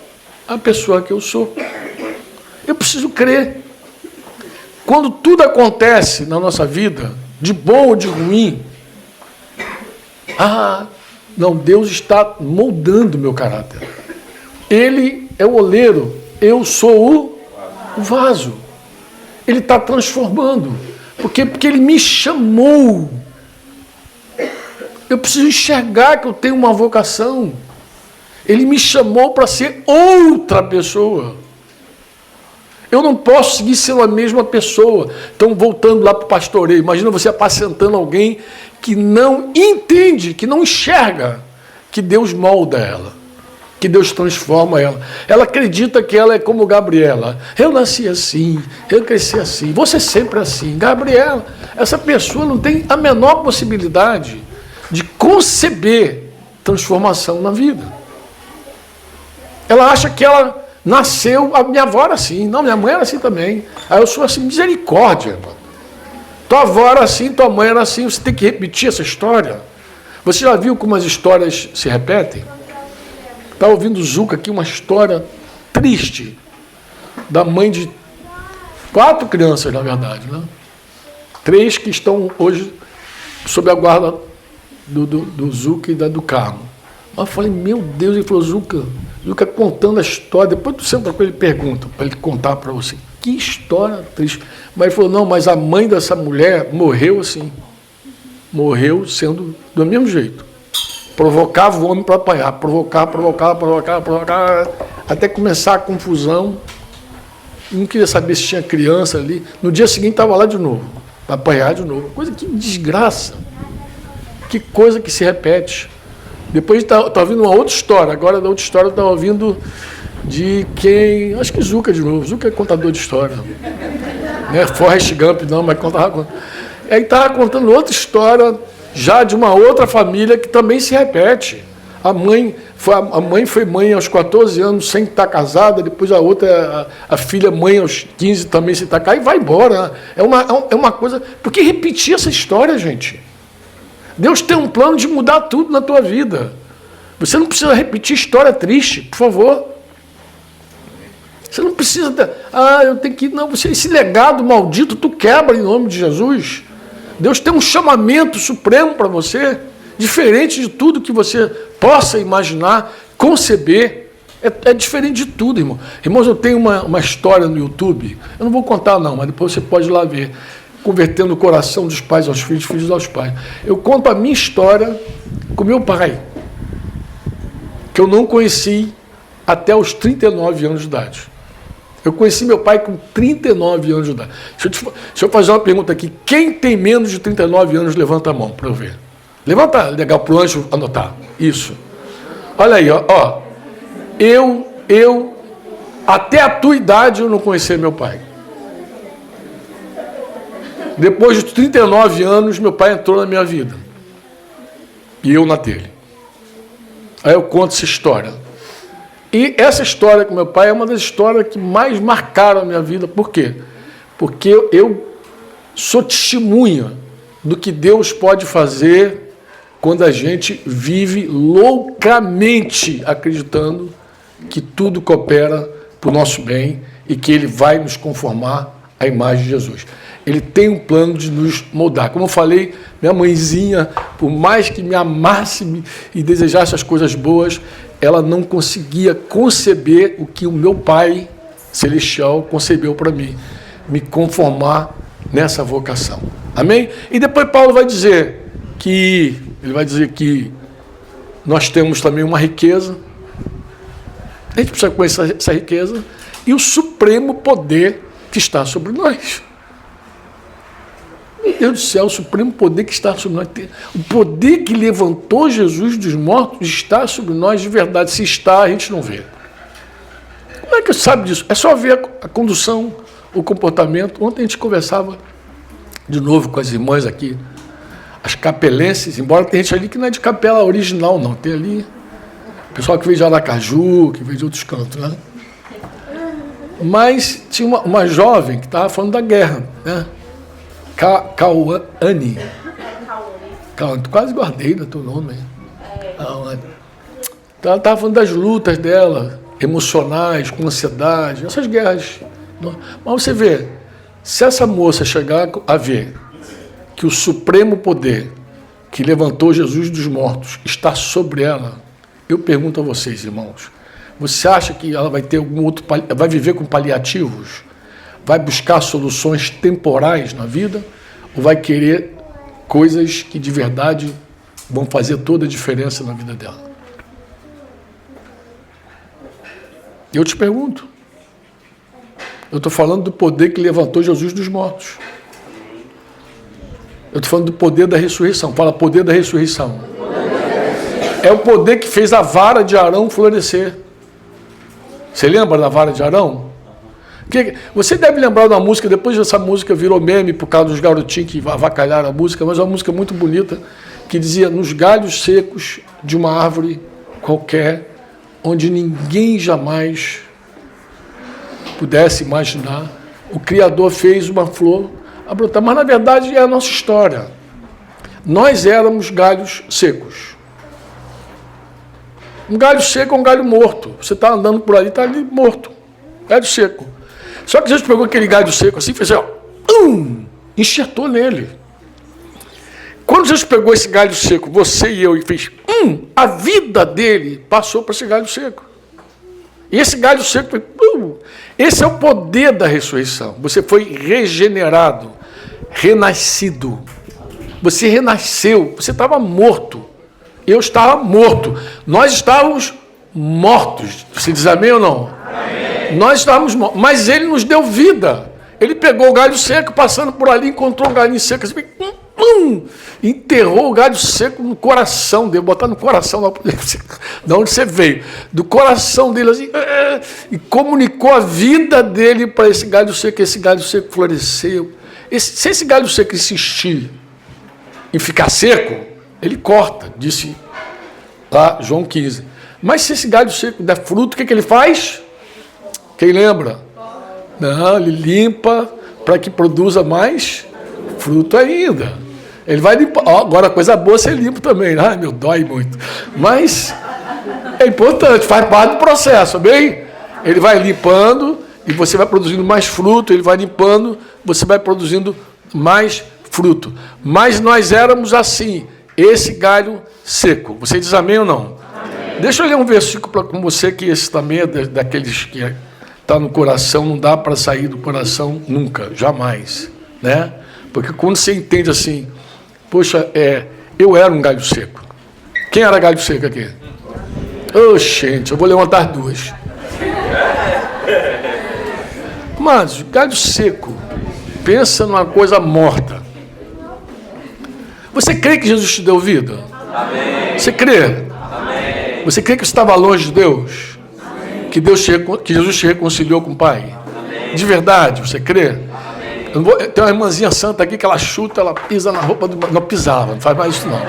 a pessoa que eu sou. Eu preciso crer. Quando tudo acontece na nossa vida, de bom ou de ruim, não, Deus está moldando o meu caráter. Ele é o oleiro, eu sou o vaso. Ele está transformando. Por quê? Porque Ele me chamou. Eu preciso enxergar que eu tenho uma vocação. Ele me chamou para ser outra pessoa. Eu não posso seguir sendo a mesma pessoa. Então, voltando lá para o pastoreio, imagina você apacentando alguém que não entende, que não enxerga que Deus molda ela, que Deus transforma ela. Ela acredita que ela é como Gabriela. Eu nasci assim, eu cresci assim, você sempre assim. Gabriela, essa pessoa não tem a menor possibilidade de conceber transformação na vida. Ela acha que ela nasceu, a minha avó era assim, não, minha mãe era assim também. Aí eu sou assim, misericórdia, irmão. Tua avó era assim, tua mãe era assim, você tem que repetir essa história. Você já viu como as histórias se repetem? Está ouvindo o Zuca aqui, uma história triste da mãe de 4 crianças, na verdade, né? 3 que estão hoje sob a guarda do Zuca e do Carmo. Mas eu falei, meu Deus, ele falou, Zuca contando a história, depois tu senta com ele e pergunta, para ele contar para você, que história triste. Mas ele falou, não, mas a mãe dessa mulher morreu assim, morreu sendo do mesmo jeito. Provocava o homem para apanhar, provocava, até começar a confusão. Não queria saber se tinha criança ali. No dia seguinte estava lá de novo, para apanhar de novo. Coisa que desgraça. Que coisa que se repete. Depois está ouvindo uma outra história. Agora, da outra história, eu estava ouvindo de quem... Acho que Zuca de novo. Zuca é contador de história. Não é Forrest Gump, não, mas contava... Aí estava contando outra história, já de uma outra família, que também se repete. A mãe foi mãe aos 14 anos, sem estar casada. Depois a outra, a filha mãe aos 15 também sem estar casada. E vai embora. É uma coisa... Por que repetir essa história, gente? Deus tem um plano de mudar tudo na tua vida. Você não precisa repetir história triste, por favor. Você não precisa... eu tenho que... Não, esse legado maldito, tu quebra em nome de Jesus. Deus tem um chamamento supremo para você, diferente de tudo que você possa imaginar, conceber. É diferente de tudo, irmão. Irmãos, eu tenho uma história no YouTube, eu não vou contar não, mas depois você pode ir lá ver. Convertendo o coração dos pais aos filhos, filhos aos pais. Eu conto a minha história com meu pai, que eu não conheci até os 39 anos de idade. Eu conheci meu pai com 39 anos de idade. Deixa eu fazer uma pergunta aqui. Quem tem menos de 39 anos, levanta a mão para eu ver. Levanta, legal, para o anjo anotar. Isso. Olha aí, ó. Eu, até a tua idade, eu não conheci meu pai. Depois de 39 anos, meu pai entrou na minha vida. E eu na dele. Aí eu conto essa história. E essa história com meu pai é uma das histórias que mais marcaram a minha vida. Por quê? Porque eu sou testemunha do que Deus pode fazer quando a gente vive loucamente acreditando que tudo coopera para o nosso bem e que Ele vai nos conformar à imagem de Jesus. Ele tem um plano de nos moldar. Como eu falei, minha mãezinha, por mais que me amasse e desejasse as coisas boas, ela não conseguia conceber o que o meu Pai Celestial concebeu para mim. me conformar nessa vocação. Amém? E depois Paulo vai dizer que nós temos também uma riqueza, a gente precisa conhecer essa riqueza, e o supremo poder que está sobre nós. Meu Deus do céu, o supremo poder que está sobre nós. O poder que levantou Jesus dos mortos está sobre nós de verdade. Se está, a gente não vê. Como é que sabe disso? É só ver a condução, o comportamento. Ontem a gente conversava de novo com as irmãs aqui, as capelenses, embora tenha gente ali que não é de capela original, não. Tem ali o pessoal que veio de Aracaju, que veio de outros cantos, né? Mas tinha uma jovem que estava falando da guerra, né? Cauane. Quase guardei do teu nome. Então, ela estava falando das lutas dela, emocionais, com ansiedade, essas guerras. Mas você vê, se essa moça chegar a ver que o supremo poder que levantou Jesus dos mortos está sobre ela, eu pergunto a vocês, irmãos, você acha que ela vai ter algum outro, vai viver com paliativos? Vai buscar soluções temporais na vida? Ou vai querer coisas que de verdade vão fazer toda a diferença na vida dela? Eu te pergunto. Eu estou falando do poder que levantou Jesus dos mortos. Eu estou falando do poder da ressurreição. Fala, poder da ressurreição. É o poder que fez a vara de Arão florescer. Você lembra da vara de Arão? Você deve lembrar da música, depois dessa música virou meme por causa dos garotinhos que avacalharam a música, mas é uma música muito bonita, que dizia, nos galhos secos de uma árvore qualquer, onde ninguém jamais pudesse imaginar, o Criador fez uma flor a brotar. Mas, na verdade, é a nossa história. Nós éramos galhos secos. Um galho seco é um galho morto. Você está andando por ali, está ali morto. Galho seco. Só que Jesus pegou aquele galho seco assim e fez assim, ó, enxertou nele. Quando Jesus pegou esse galho seco, você e eu, e fez, a vida dele passou para esse galho seco. E esse galho seco foi, esse é o poder da ressurreição. Você foi regenerado, renascido. Você renasceu, você estava morto. Eu estava morto. Nós estávamos mortos. Você diz amém ou não? Amém. Nós estávamos mortos. Mas ele nos deu vida. Ele pegou o galho seco, passando por ali, encontrou um galho seco, assim, enterrou o galho seco no coração dele, botar no coração, de onde você veio, do coração dele, assim, e comunicou a vida dele para esse galho seco floresceu. Se esse galho seco insistir em ficar seco, ele corta, disse lá João 15. Mas se esse galho seco der fruto, o que ele faz? Quem lembra? Não, ele limpa para que produza mais fruto ainda. Ele vai limpar. Agora, coisa boa você limpa também. Ai, meu, dói muito. Mas é importante, faz parte do processo, bem? Ele vai limpando e você vai produzindo mais fruto, ele vai limpando, você vai produzindo mais fruto. Mas nós éramos assim, esse galho seco. Você diz amém ou não? Amém. Deixa eu ler um versículo com você, que esse também é daqueles que está no coração, não dá para sair do coração nunca, jamais, né? Porque quando você entende assim, poxa, eu era um galho seco. Quem era galho seco aqui? Gente, eu vou levantar duas. Mas galho seco, pensa numa coisa morta. Você crê que Jesus te deu vida? Amém. Você crê? Amém. Você crê que você estava longe de Deus? Que Jesus te reconciliou com o Pai? Amém. De verdade, você crê? Tem uma irmãzinha santa aqui que ela chuta, ela pisa na roupa do... Não pisava, não faz mais isso não.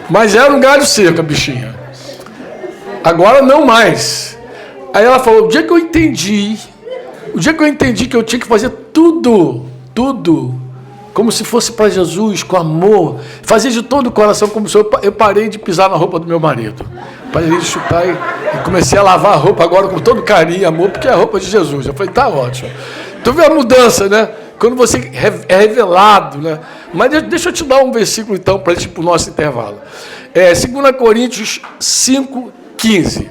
Mas era um galho seco, a bichinha. Agora não mais. Aí ela falou, o dia que eu entendi que eu tinha que fazer tudo, como se fosse para Jesus, com amor, fazer de todo o coração, como se eu parei de pisar na roupa do meu marido. Parei de chutar e comecei a lavar a roupa agora com todo carinho e amor, porque é a roupa de Jesus. Eu falei, tá ótimo. Tu vê a mudança, né? Quando você é revelado, né? Mas deixa eu te dar um versículo, então, para o nosso intervalo. 2 Coríntios 5,15.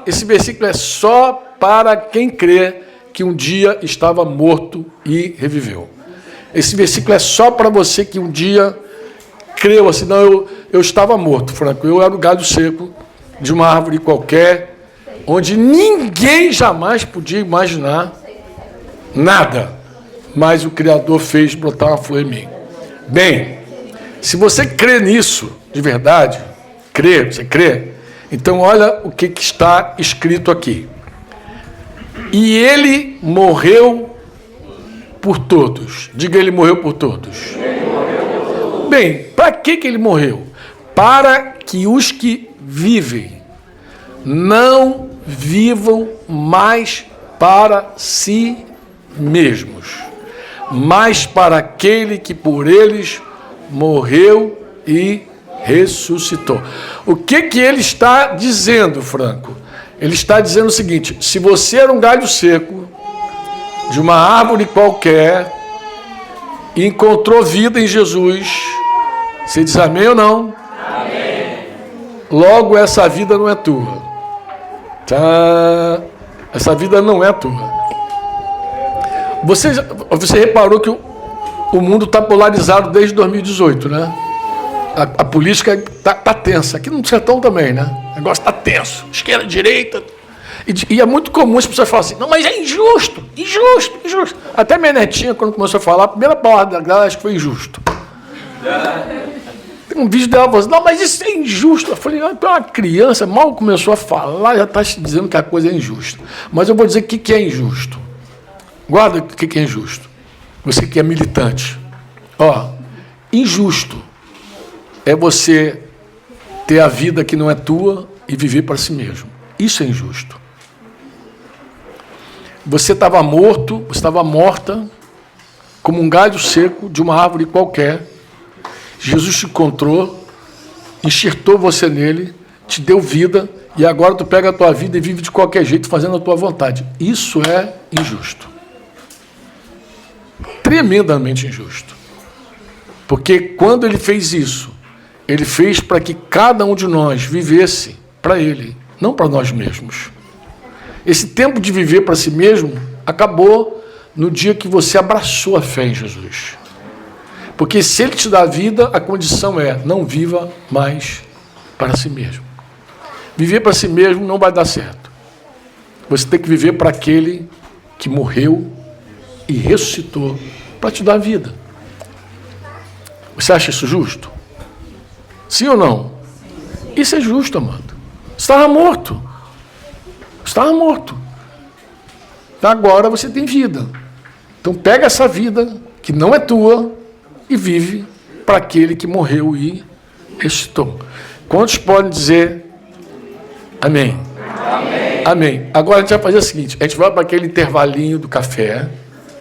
Esse versículo é só para quem crê que um dia estava morto e reviveu. Esse versículo é só para você que um dia creu assim, não, eu estava morto, Franco, eu era o galho seco de uma árvore qualquer, onde ninguém jamais podia imaginar nada, mas o Criador fez brotar uma flor em mim. Bem, se você crê nisso, de verdade, você crê, então olha o que está escrito aqui. E ele morreu por todos. Diga, ele morreu por todos. Bem, para que ele morreu? Para que os que vivem não vivam mais para si mesmos, mas para aquele que por eles morreu e ressuscitou. O que ele está dizendo, Franco? Ele está dizendo o seguinte: se você era um galho seco de uma árvore qualquer e encontrou vida em Jesus, você diz amém ou não? Amém. Logo, essa vida não é tua. Tá? Essa vida não é tua. Você reparou que o mundo está polarizado desde 2018, né? A política está tensa. Aqui no sertão também, né? O negócio está tenso. Esquerda, direita. E é muito comum as pessoas falarem assim, não, mas é injusto. Até minha netinha, quando começou a falar, a primeira palavra dela, acho que foi injusto. Tem um vídeo dela falando assim, não, mas isso é injusto. Eu falei, uma criança mal começou a falar, já está dizendo que a coisa é injusta. Mas eu vou dizer o que é injusto. Guarda o que é injusto. Você que é militante. Injusto é você ter a vida que não é tua e viver para si mesmo. Isso é injusto. Você estava morto, você estava morta, como um galho seco de uma árvore qualquer. Jesus te encontrou, enxertou você nele, te deu vida, e agora tu pega a tua vida e vive de qualquer jeito, fazendo a tua vontade. Isso é injusto. Tremendamente injusto. Porque quando ele fez isso, ele fez para que cada um de nós vivesse para ele, não para nós mesmos. Esse tempo de viver para si mesmo acabou no dia que você abraçou a fé em Jesus. Porque se ele te dá vida, a condição é, não viva mais para si mesmo. Viver para si mesmo não vai dar certo. Você tem que viver para aquele que morreu e ressuscitou para te dar vida. Você acha isso justo? Sim ou não? Isso é justo, amado. Você estava morto. Estava morto. Agora você tem vida. Então pega essa vida que não é tua e vive para aquele que morreu e ressuscitou. Quantos podem dizer amém? Amém. Amém. Agora a gente vai fazer o seguinte, a gente vai para aquele intervalinho do café.